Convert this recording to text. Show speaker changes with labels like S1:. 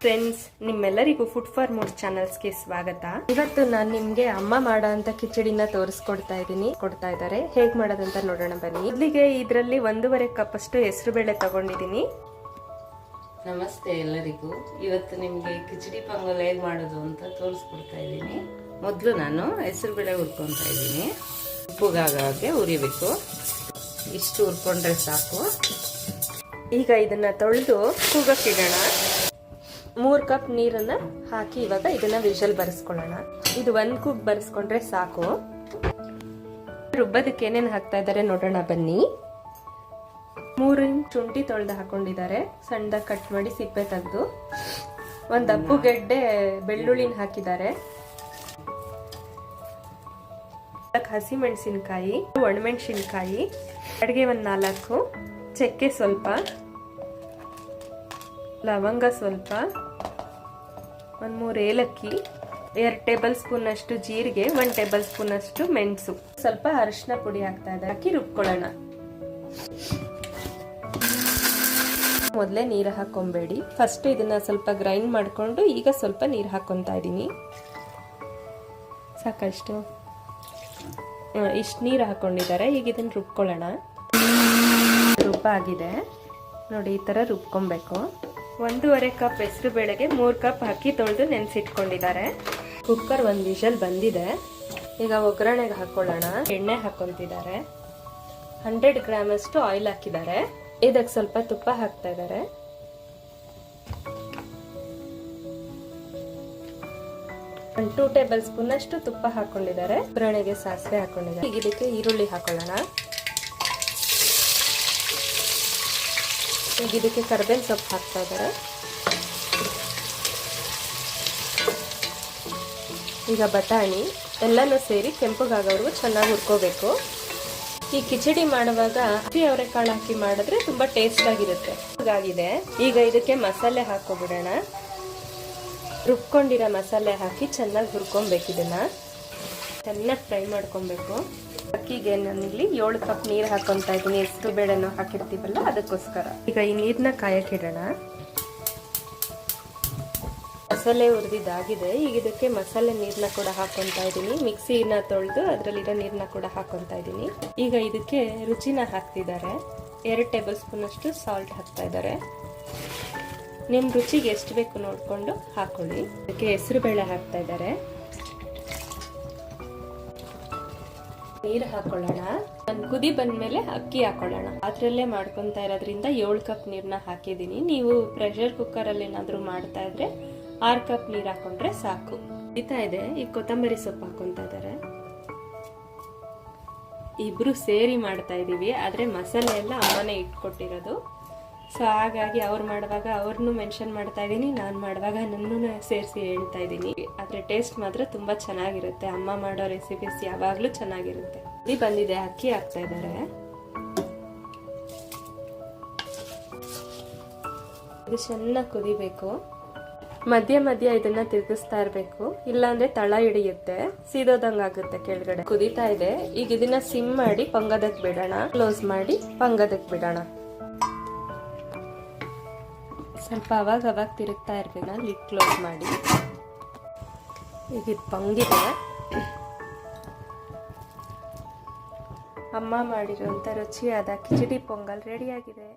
S1: Friends, ನಿಮ್ಮೆಲ್ಲರಿಗೂ food for mood ಚಾನಲ್ಸ್ಗೆ ಸ್ವಾಗತ. ಇವತ್ತು ನಾನು ನಿಮ್ಗೆ ಅಮ್ಮ ಮಾಡೋ ಅಂತ ಕಿಚಡಿನ ತೋರಿಸ್ಕೊಡ್ತಾ ಇದ್ದಾರೆ. ಹೇಗ್ ಮಾಡೋದಂತ ನೋಡೋಣ ಬನ್ನಿ. ಮೊದಲಿಗೆ ಇದರಲ್ಲಿ 1.5 ಕಪ್ ಅಷ್ಟು ಹೆಸರು ಬೇಳೆ ತಗೊಂಡಿದ್ದೀನಿ.
S2: ನಮಸ್ತೆ ಎಲ್ಲರಿಗೂ. ಇವತ್ತು ನಿಮಗೆ ಕಿಚಡಿ ಪೊಂಗಲ್ ಹೇಗೆ ಮಾಡೋದು ಅಂತ ತೋರಿಸ್ಕೊಡ್ತಾ ಇದ್ದೀನಿ. ಮೊದಲು ನಾನು ಹೆಸರು ಬೇಳೆ ಹುರ್ಕೊತಾ ಇದ್ದೀನಿ. ಉಪ್ಪುಗಾಗೆ ಹುರಿಬೇಕು. ಇಷ್ಟು ಹುರ್ಕೊಂಡ್ರೆ ಸಾಕು.
S1: ಈಗ ಇದನ್ನ ತೊಳೆದು ಕೂಗಕ್ಕಿಡೋಣ. 3 ಕಪ್ ನೀರನ್ನ ಹಾಕಿ ಇವಾಗ ಇದನ್ನ ವಿಷಲ್ ಬರೆಸ್ಕೊಳ್ಳೋಣ. ಇದು 1 ಕೂಗ್ ಬರೆಸ್ಕೊಂಡ್ರೆ ಸಾಕು. ರುಬ್ಬದಕ್ಕೆ ಏನೇನು ಹಾಕ್ತಾ ಇದ್ದಾರೆ ನೋಡೋಣ ಬನ್ನಿ. 3 ಇಂಚ್ ಶುಂಠಿ ತೊಳೆದು ಹಾಕೊಂಡಿದ್ದಾರೆ, ಸಣ್ಣದಾಗಿ ಕಟ್ ಮಾಡಿ ಸಿಪ್ಪೆ ತೆಗೆದು. 1 ಅಪ್ಪು ಗೆಡ್ಡೆ ಬೆಳ್ಳುಳ್ಳಿನ ಹಾಕಿದ್ದಾರೆ. ಹಸಿ ಮೆಣಸಿನಕಾಯಿ, ಒಣಮೆಣಸಿನಕಾಯಿ, ಅಡಿಗೆ 4, ಚಕ್ಕೆ ಸ್ವಲ್ಪ, ಲವಂಗ ಸ್ವಲ್ಪ, 3 ಏಲಕ್ಕಿ, 2 ಟೇಬಲ್ ಸ್ಪೂನ್ ಅಷ್ಟು ಜೀರಿಗೆ, 1 ಟೇಬಲ್ ಸ್ಪೂನ್ ಅಷ್ಟು ಮೆಣಸು, ಸ್ವಲ್ಪ ಅರಿಶಿನ ಪುಡಿ ಹಾಕ್ತಾ ಇದ್ದಾರೆ. ಹಾಕಿ ರುಬ್ಕೊಳ್ಳೋಣ. ಮೊದಲೇ ನೀರು ಹಾಕೊಂಬೇಡಿ. ಫಸ್ಟ್ ಇದನ್ನ ಸ್ವಲ್ಪ ಗ್ರೈಂಡ್ ಮಾಡ್ಕೊಂಡು ಈಗ ಸ್ವಲ್ಪ ನೀರು ಹಾಕೊಂತಾ ಇದ್ದೀನಿ. ಸಾಕಷ್ಟು ಇಷ್ಟು ನೀರು ಹಾಕೊಂಡಿದ್ದಾರೆ. ಈಗ ಇದನ್ನ ರುಬ್ಕೊಳ್ಳೋಣ. ರುಬ್ಬ ಆಗಿದೆ ನೋಡಿ, ಈ ತರ ರುಬ್ಕೊಬೇಕು. 1.5 ಕಪ್ ಹೆಸರು ಬೇಳೆಗೆ 3 ಕಪ್ ಅಕ್ಕಿ ತೊಳೆದು ನೆನೆಸಿಟ್ಕೊಂಡಿದ್ದಾರೆ. ಕುಕ್ಕರ್ 1 ವಿಷಲ್ ಬಂದಿದೆ. ಈಗ ಒಗ್ಗರಣೆಗೆ ಹಾಕೊಳ್ಳೋಣ. ಎಣ್ಣೆ ಹಾಕೊಂತಿದ್ದಾರೆ. 100 ಗ್ರಾಮ್ ಅಷ್ಟು ಆಯಿಲ್ ಹಾಕಿದ್ದಾರೆ. ಇದಕ್ಕೆ ಸ್ವಲ್ಪ ತುಪ್ಪ ಹಾಕ್ತಾ ಇದ್ದಾರೆ. ಒಂದು 2 ಟೇಬಲ್ ಸ್ಪೂನ್ ಅಷ್ಟು ತುಪ್ಪ ಹಾಕೊಂಡಿದ್ದಾರೆ. ಒಗ್ಗರಣೆಗೆ ಸಾಸಿವೆ ಹಾಕೊಂಡಿದ್ದಾರೆ. ಈಗ ಇದಕ್ಕೆ ಈರುಳ್ಳಿ ಹಾಕೊಳ್ಳೋಣ. ಈಗ ಇದಕ್ಕೆ ಕರಿಬೇವಿನ ಸೊಪ್ಪು ಹಾಕ್ತಾ ಇದ್ದಾರೆ. ಈಗ ಬಟಾಣಿ ಎಲ್ಲನೂ ಸೇರಿ ಕೆಂಪಗಾಗೋವರೆಗೂ ಚೆನ್ನಾಗಿ ಹುರ್ಕೋಬೇಕು. ಈ ಕಿಚಡಿ ಮಾಡುವಾಗ ಹಸಿ ಅವರೆಕಾಳು ಹಾಕಿ ಮಾಡಿದ್ರೆ ತುಂಬಾ ಟೇಸ್ಟ್ ಆಗಿರುತ್ತೆ. ಹಾಗಾಗಿದೆ. ಈಗ ಇದಕ್ಕೆ ಮಸಾಲೆ ಹಾಕೋಬಿಡೋಣ. ರುಬ್ಕೊಂಡಿರೋ ಮಸಾಲೆ ಹಾಕಿ ಚೆನ್ನಾಗಿ ಹುರ್ಕೊಬೇಕು. ಇದನ್ನ ಚೆನ್ನಾಗಿ ಫ್ರೈ ಮಾಡ್ಕೊಬೇಕು. ಅಕ್ಕಿಗೆ ನಾನಿಲ್ಲಿ 7 ಕಪ್ ನೀರು ಹಾಕೊಂತಾ ಇದ್ದೀನಿ. ಹೆಸರು ಬೇಳೆನೂ ಹಾಕಿರ್ತೀವಲ್ಲ ಅದಕ್ಕೋಸ್ಕರ. ಈಗ ಈ ನೀರನ್ನ ಕಾಯಕ್ಕಿಡೋಣ. ಮಸಾಲೆ ಹುರಿದಿದ್ದಾಗಿದೆ. ಈಗ ಇದಕ್ಕೆ ಮಸಾಲೆ ನೀರನ್ನ ಕೂಡ ಹಾಕೊಂತಾ ಇದ್ದೀನಿ. ಮಿಕ್ಸಿನ ತೊಳೆದು ಅದರಲ್ಲಿರೋ ನೀರನ್ನ ಕೂಡ ಹಾಕೊಂತಾ ಇದ್ದೀನಿ. ಈಗ ಇದಕ್ಕೆ ರುಚಿನ ಹಾಕ್ತಿದ್ದಾರೆ. 2 ಟೇಬಲ್ ಸ್ಪೂನ್ ಅಷ್ಟು ಸಾಲ್ಟ್ ಹಾಕ್ತಾ ಇದ್ದಾರೆ. ನಿಮ್ಮ ರುಚಿಗೆ ಎಷ್ಟು ಬೇಕು ನೋಡ್ಕೊಂಡು ಹಾಕೊಳ್ಳಿ. ಇದಕ್ಕೆ ಹೆಸರು ಬೇಳೆ ಹಾಕ್ತಾ ಇದ್ದಾರೆ. ನೀರು ಹಾಕೊಳ್ಳೋಣ. ಒಂದು ಕುದಿ ಬಂದ್ಮೇಲೆ ಅಕ್ಕಿ ಹಾಕೊಳ್ಳೋಣ. ಪಾತ್ರೆಯಲ್ಲೇ ಮಾಡ್ಕೊಂತಾ ಇರೋದ್ರಿಂದ 7 ಕಪ್ ನೀರನ್ನ ಹಾಕಿದ್ದೀನಿ. ನೀವು ಪ್ರೆಷರ್ ಕುಕ್ಕರ್ ಅಲ್ಲಿ ಏನಾದ್ರು ಮಾಡ್ತಾ ಇದ್ರೆ 6 ಕಪ್ ನೀರು ಹಾಕೊಂಡ್ರೆ ಸಾಕು. ಕುದಿತಾ ಇದೆ. ಈಗ ಕೊತ್ತಂಬರಿ ಸೊಪ್ಪು ಹಾಕೊಂತಾ ಇದ್ದಾರೆ. ಇಬ್ರು ಸೇರಿ ಮಾಡ್ತಾ ಇದೀವಿ. ಆದ್ರೆ ಮಸಾಲೆ ಎಲ್ಲ ಅಮ್ಮನೇ ಇಟ್ಕೊಟ್ಟಿರೋದು. ಸೊ ಹಾಗಾಗಿ ಅವ್ರು ಮಾಡುವಾಗ ಅವ್ರನ್ನೂ ಮೆನ್ಷನ್ ಮಾಡ್ತಾ ಇದ್ದೀನಿ, ನಾನು ಮಾಡುವಾಗ ನನ್ನೂ ಸೇರಿಸಿ ಹೇಳ್ತಾ ಇದ್ದೀನಿ. ಆದರೆ ಟೇಸ್ಟ್ ಮಾತ್ರ ತುಂಬ ಚೆನ್ನಾಗಿರುತ್ತೆ. ಅಮ್ಮ ಮಾಡೋ ರೆಸಿಪೀಸ್ ಯಾವಾಗಲೂ ಚೆನ್ನಾಗಿರುತ್ತೆ. ಇದು ಬಂದಿದೆ. ಅಕ್ಕಿ ಹಾಕ್ತಾ ಇದ್ದಾರೆ. ಇದು ಚೆನ್ನಾಗಿ ಕುದಿಬೇಕು. ಮಧ್ಯ ಮಧ್ಯ ಇದನ್ನ ತಿರುಗಿಸ್ತಾ ಇರಬೇಕು, ಇಲ್ಲಾಂದ್ರೆ ತಳ ಹಿಡಿಯುತ್ತೆ, ಸೀದೋದಂಗಾಗುತ್ತೆ ಕೆಳಗಡೆ. ಕುದಿತಾ ಇದೆ. ಈಗ ಇದನ್ನ ಸಿಮ್ ಮಾಡಿ ಪಂಗದಕ್ಕೆ ಬಿಡೋಣ. ಕ್ಲೋಸ್ ಮಾಡಿ ಪಂಗದಕ್ಕೆ ಬಿಡೋಣ. ಸ್ವಲ್ಪ ಅವಾಗ ತಿರುಗ್ತಾ ಇರ್ಬೇಕು. ಲಿಡ್ ಕ್ಲೋಸ್ ಮಾಡಿ. ಈಗ ಇದು ಪಂಗಿದೆ. ಅಮ್ಮ ಮಾಡಿರುವಂಥ ರುಚಿಯಾದ ಕಿಚಡಿ ಪೊಂಗಲ್ ರೆಡಿಯಾಗಿದೆ.